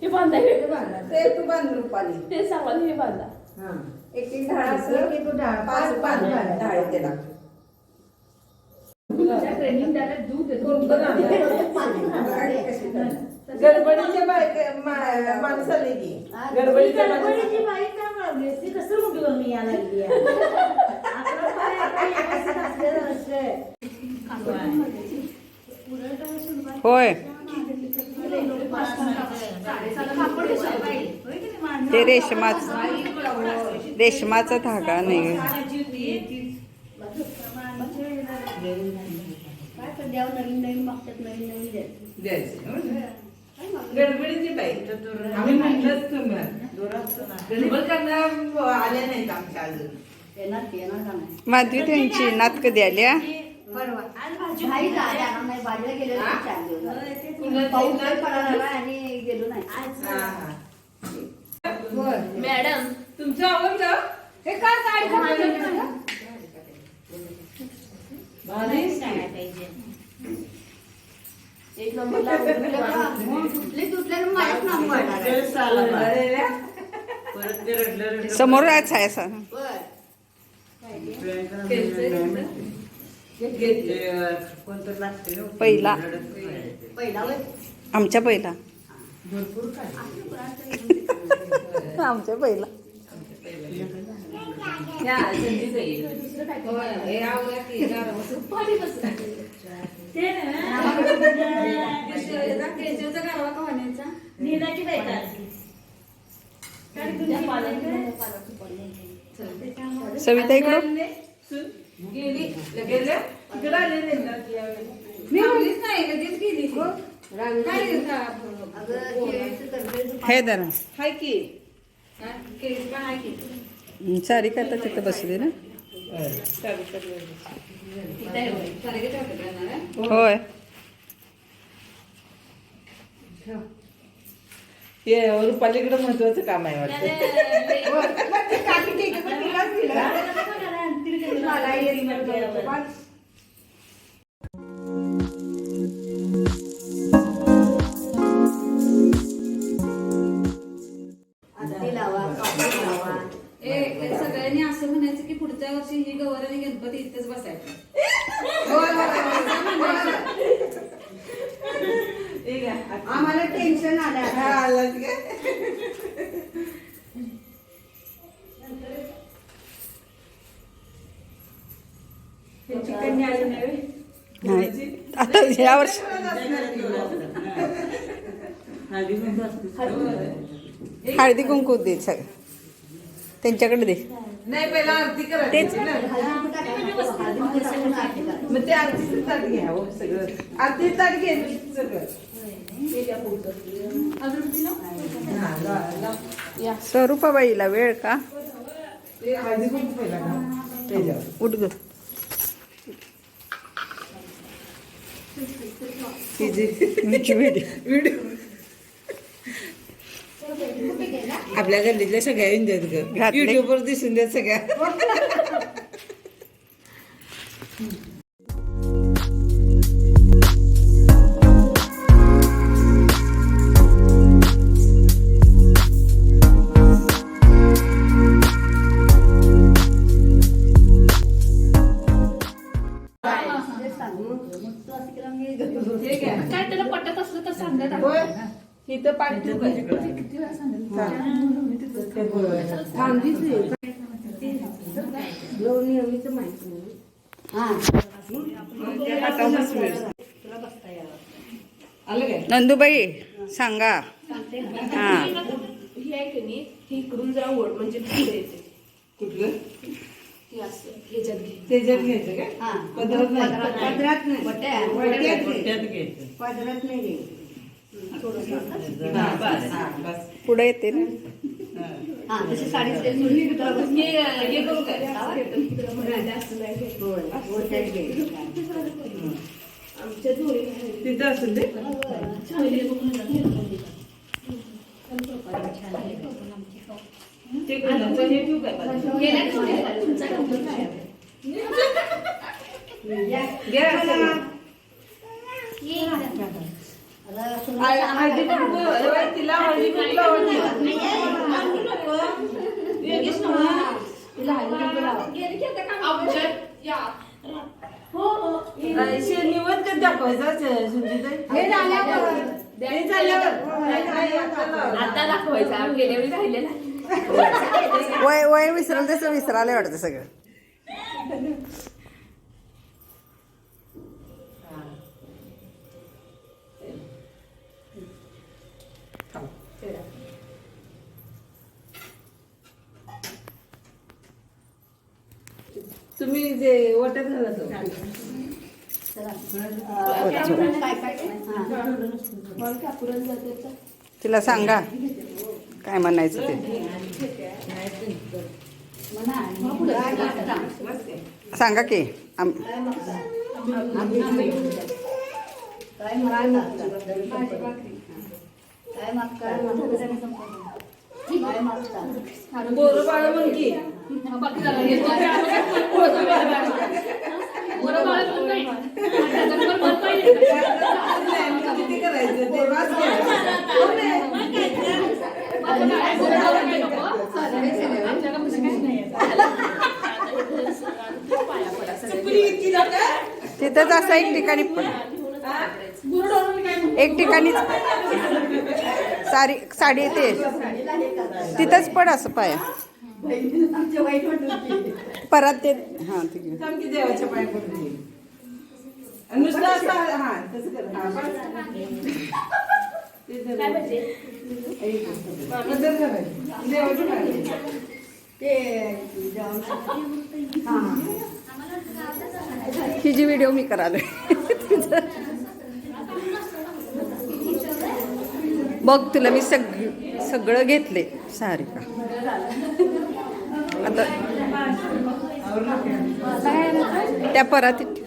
हे बांधा ते तू बांध रुपाली ते सांगाल हे बांधा. एक एक ढाळ असं की तू ढाळ 5 ढाळ त्याला ट्रेनिंग द्यायला दूध गडबडीच्या माणसाले की गडबडीच्या बाई का मागली ती कसं मुठीवर मी यायला लागली होय ते रेशमाचा धागा नाही. नवीन नवीन मागतात नवीन नवीन गडबडीची बाई आम्ही म्हटलंच गडबड करणार आल्या नाहीत आमच्या अजून. माधवी त्यांची नात कधी आल्या? मॅडम तुमचं आवडलं हे काय साडी एक नंबर समोर राहायच आहे असं पहिला आमच्या पहिला आमच्या पहिला सविता इकडं हे दरा सारी करता तिथं बसली ना. होय रुपालीकडे महत्वाचं काम आहे वाटतं. सगळ्यांनी असं म्हणायचं की पुढच्या वर्षी ही गौर आणि गणपती इथेच बसायचं. आम्हाला टेन्शन आलं नाही आता ह्या वर्षी हळदी कुंकू दे सगळं त्यांच्याकडे दे. नाही पहिला आरती करायची ना मग ते आरतीचं ताट घ्या हो सगळं आरती ताट घे सगळं. स्वरूपाबाईला वेळ का हळदी कुंकू पहिला ना त्याच्यावर उठ ग व्हिडिओ आपल्या गल्लीतल्या सगळ्या येऊन देत ग युट्यूबवर दिसून देत सगळ्या. काय त्याला पटत असलं तर सांगत इथं पाठी किती वेळा नंदूबाई सांगा. हा ही आहे की नाही ही इकडून जरा ओढ म्हणजे पुढे येते. कुठलं हे असं ह्याच्यात घे. त्याच्यात घ्यायचं का पदरात नाही पदरात नाही पुढे येते ना. तशी साडी हे करू काय जास्त नाही आमच्या दोरी तिथं असेल ते हळदी कुंकू तिला हळदी कुंकू आवडते. निवड कधी दाखवायचा सुंदीताई? आता दाखवायचा गेल्या वेळी राहिलेला. वय वय विसरलं तसं विसरायला वाटतं सगळं. तुम्ही जे वाटत झाला तो तिला सांगा काय म्हणायचं ते. सांगा की पोरं बाळ म्हण की. किती करायचं ते वाच तिथंच असं एक ठिकाणी पण एक ठिकाणीच साडी येते तिथंच पड असं पाया परत ते हा ठीक आहे. की देवाच्या पाय पडते नुसतं असं. हा तसं कर. देवाच्या पाय ही जी व्हिडिओ मी करालोय बघ तुला मी सगळं घेतले सारिका. आता त्या परातीत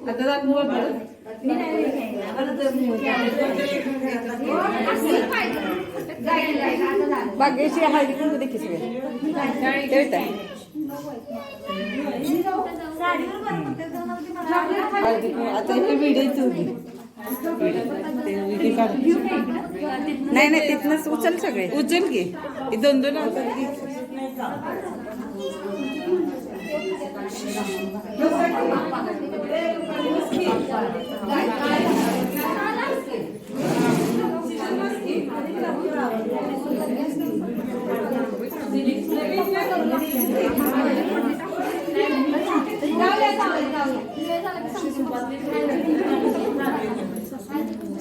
आता दाखवू बागेची हळदी कुंकू देखील सगळे आता हे व्हिडिओच होती. नाही नाही तिथनंच उचल सगळे उचल की हे दोन दोन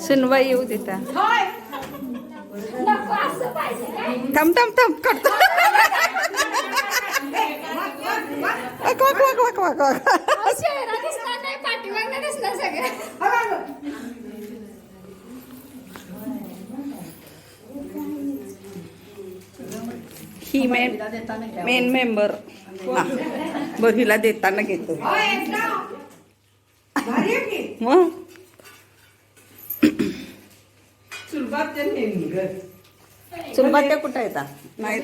सुनवाई येऊ देता. थांब थांब थांब काढतो. वाक वाक वाक वाक वाक वाक. ही मेन मेंबर बघ हिला देताना घेतो मग सुलभात्या कुठं येतात नाही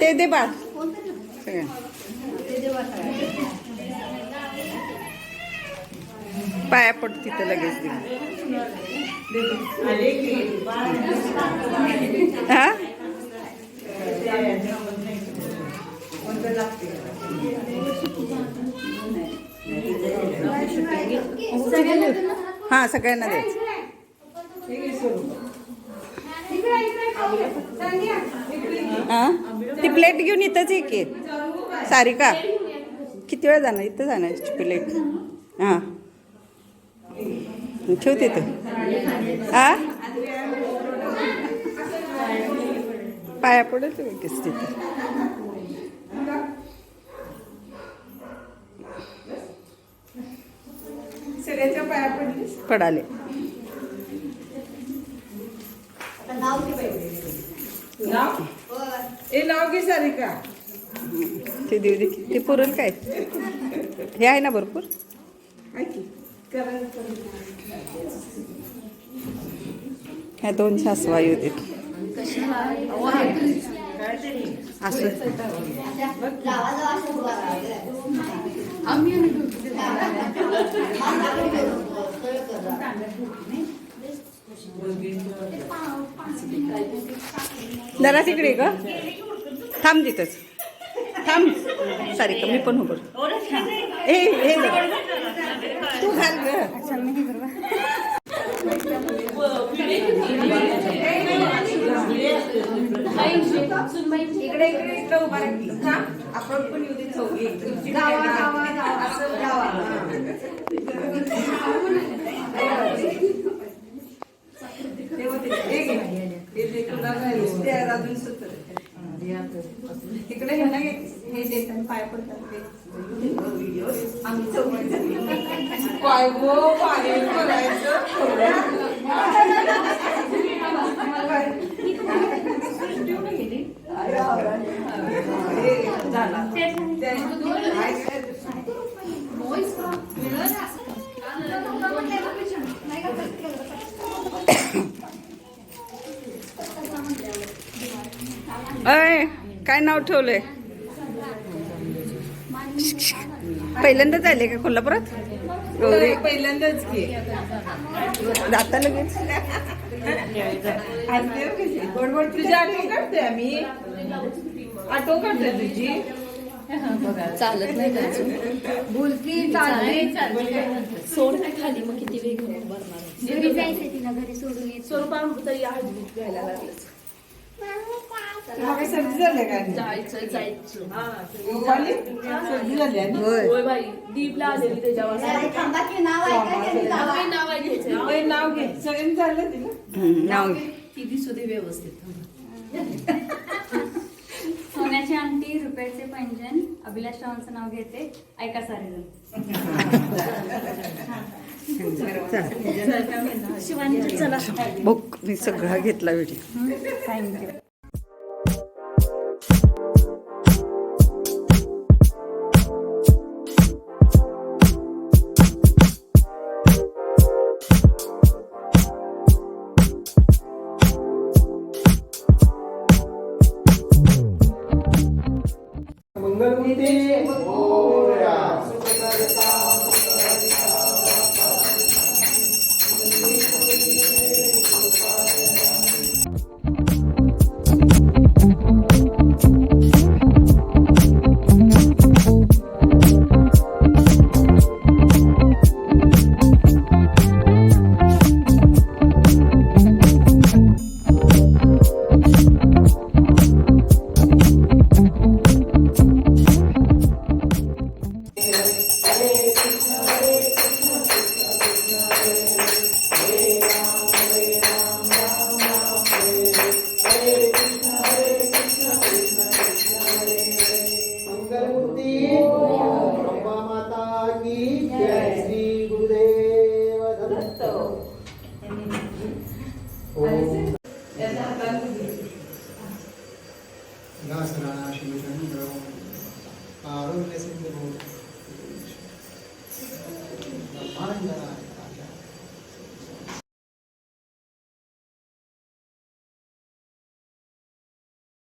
ते दे बाळ पाया पड तिथं लगेच दे. हा हा सगळ्यांना द्यायचं. हा ती प्लेट घेऊन इथंच ये की सारिका. किती वेळ जाणार इथं जाणार प्लेट. हा ठेव तिथं. हा पाया पडेल लगेच तिथं. सगळ्या सगळ्याच्या पाया पडलीस. पडाले. आता नाव घे पाहिजे. नाव ए नाव घे सारिका. ते देऊ दे. ते पुरेल काय? हे आहे ना भरपूर. ह्या 2 सासवाई होते असं. लावा असं उभा राहा. जरा तिकडे ग. थांब तिथंच. थांब सारिका मी पण उभं. ए हे तू घाल ग. इकडे उभा राहा. आपण पण येऊ दे चौघी. असं गावा. तिकडे हे ना हे देतात पाय पडतात आम्ही चौघी पाय गो पाय करायचं. अय काय नाव ठेवलंय? पहिल्यांदाच आले का कोल्हापुरात? गौरी पहिल्यांदाच की जाता लगेच. बरोबर तुझी आठवण काढते आम्ही. आठवण काढते तुझी. चालत नाही का बोलकी सोड नाही खाली मग किती वेळ घेऊन भरणार. घरी जायचं तिला घरी सोडून येत. स्वरूपा तरी हळदी घ्यायला लागलंच. सर्दी झाली का? जायचं सर्दी झाली आणि होय बाई. दीपला आलेली त्याच्यावर थांबा की नाव ऐकायचं नाव ऐकायचं. ए, नाव घे. सगळ्यांनी चाललं तिला. नाव घे. किती सुधे व्यवस्थित. सोन्याची अंगठी, रुपयाचे पैंजण, अभिलाष रावांचं नाव घेते. ऐका सारेजण. शिवानी चला. बघ मी सगळा घेतला व्हिडिओ. थँक्यू. ओम